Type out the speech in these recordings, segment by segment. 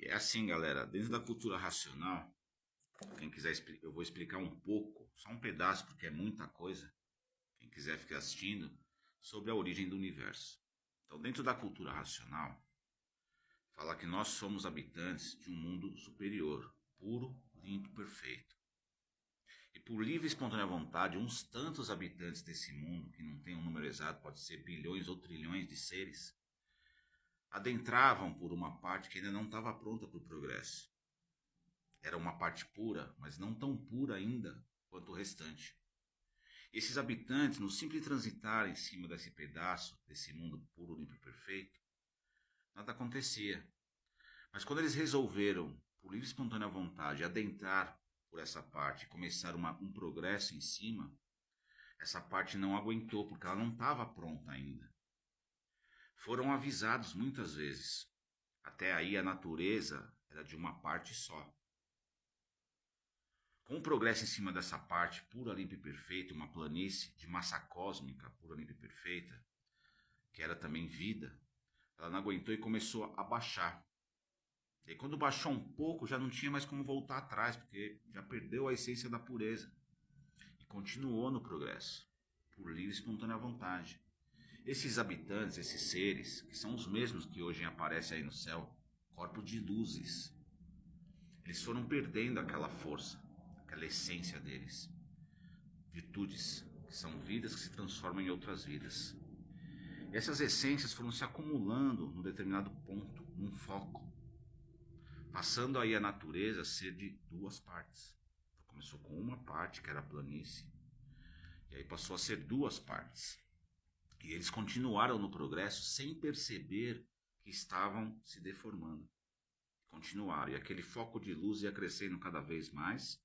É assim, galera, dentro da cultura racional, quem quiser, eu vou explicar um pouco, só um pedaço, porque é muita coisa, quem quiser ficar assistindo, sobre a origem do universo. Então, dentro da cultura racional, fala que nós somos habitantes de um mundo superior, puro, limpo, perfeito. E por livre e espontânea vontade, uns tantos habitantes desse mundo, que não tem um número exato, pode ser bilhões ou trilhões de seres, adentravam por uma parte que ainda não estava pronta para o progresso. Era uma parte pura, mas não tão pura ainda quanto o restante. Esses habitantes, no simples transitar em cima desse pedaço, desse mundo puro, limpo e perfeito, nada acontecia. Mas quando eles resolveram, por livre e espontânea vontade, adentrar por essa parte e começar um progresso em cima, essa parte não aguentou, porque ela não estava pronta ainda. Foram avisados muitas vezes. Até aí a natureza era de uma parte só. Com o progresso em cima dessa parte pura, limpa e perfeita, uma planície de massa cósmica pura, limpa e perfeita, que era também vida, ela não aguentou e começou a baixar. E aí, quando baixou um pouco, já não tinha mais como voltar atrás, porque já perdeu a essência da pureza. E continuou no progresso, por livre e espontânea vontade. Esses habitantes, esses seres, que são os mesmos que hoje aparecem aí no céu, corpos de luzes, eles foram perdendo aquela força, aquela essência deles. Virtudes, que são vidas que se transformam em outras vidas. E essas essências foram se acumulando num determinado ponto, num foco, passando aí a natureza a ser de duas partes. Então, começou com uma parte, que era a planície, e aí passou a ser duas partes. E eles continuaram no progresso sem perceber que estavam se deformando. Continuaram, e aquele foco de luz ia crescendo cada vez mais.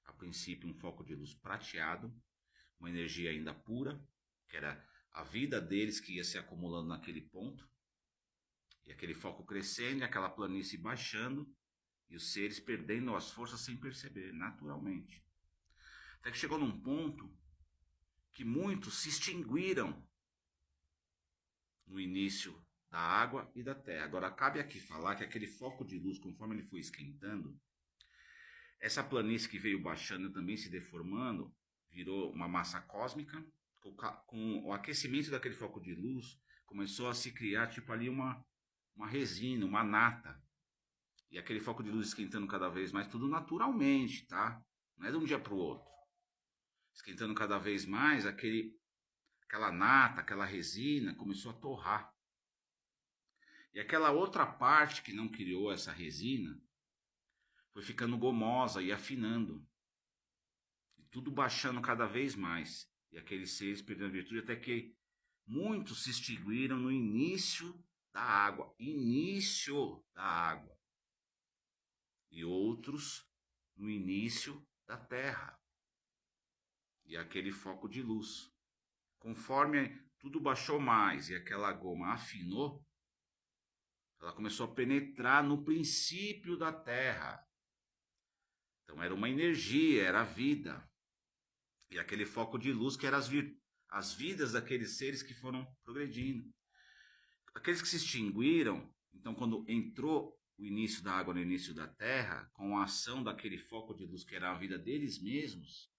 A princípio um foco de luz prateado, uma energia ainda pura, que era a vida deles que ia se acumulando naquele ponto, e aquele foco crescendo, e aquela planície baixando, e os seres perdendo as forças sem perceber, naturalmente. Até que chegou num ponto que muitos se extinguiram no início da água e da terra. Agora, cabe aqui falar que aquele foco de luz, conforme ele foi esquentando, essa planície que veio baixando também se deformando, virou uma massa cósmica. Com o aquecimento daquele foco de luz, começou a se criar tipo ali uma resina, uma nata. E aquele foco de luz esquentando cada vez mais, tudo naturalmente, tá? Não é de um dia para o outro. Esquentando cada vez mais, aquela nata, aquela resina começou a torrar. E aquela outra parte que não criou essa resina foi ficando gomosa e afinando. E tudo baixando cada vez mais. E aqueles seres perdendo a virtude até que muitos se extinguiram no início da água. Início da água. E outros no início da terra. E aquele foco de luz. Conforme tudo baixou mais e aquela goma afinou, ela começou a penetrar no princípio da terra. Então era uma energia, era a vida. E aquele foco de luz que eram as vidas daqueles seres que foram progredindo. Aqueles que se extinguiram, então quando entrou o início da água no início da terra, com a ação daquele foco de luz que era a vida deles mesmos,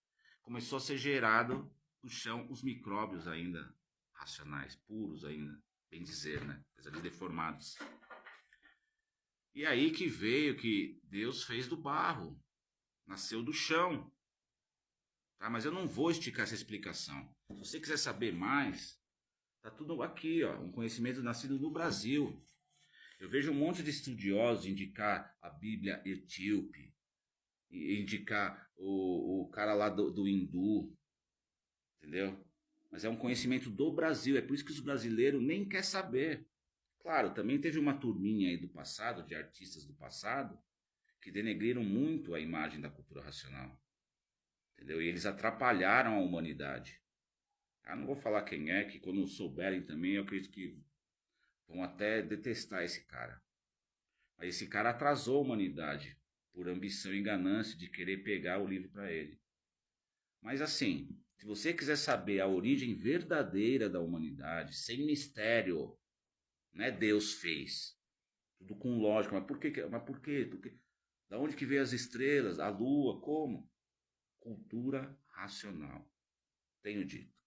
começou a ser gerado no chão os micróbios ainda racionais, puros ainda, bem dizer, né? Apesar de deformados. E aí que veio que Deus fez do barro, nasceu do chão. Tá? Mas eu não vou esticar essa explicação. Se você quiser saber mais, tá tudo aqui, ó, um conhecimento nascido no Brasil. Eu vejo um monte de estudiosos indicar a Bíblia etíope, indicar o cara lá do hindu, entendeu? Mas é um conhecimento do Brasil, é por isso que os brasileiros nem querem saber. Claro, também teve uma turminha aí do passado, de artistas do passado, que denegriram muito a imagem da cultura racional. Entendeu? E eles atrapalharam a humanidade. Eu não vou falar quem é, que quando souberem também, eu acredito que vão até detestar esse cara. Mas esse cara atrasou a humanidade por ambição e ganância de querer pegar o livro para ele. Mas assim, se você quiser saber a origem verdadeira da humanidade, sem mistério, não é Deus fez. Tudo com lógica. Mas por quê? Mas por quê? Da onde que veio as estrelas, a lua, como? Cultura racional. Tenho dito.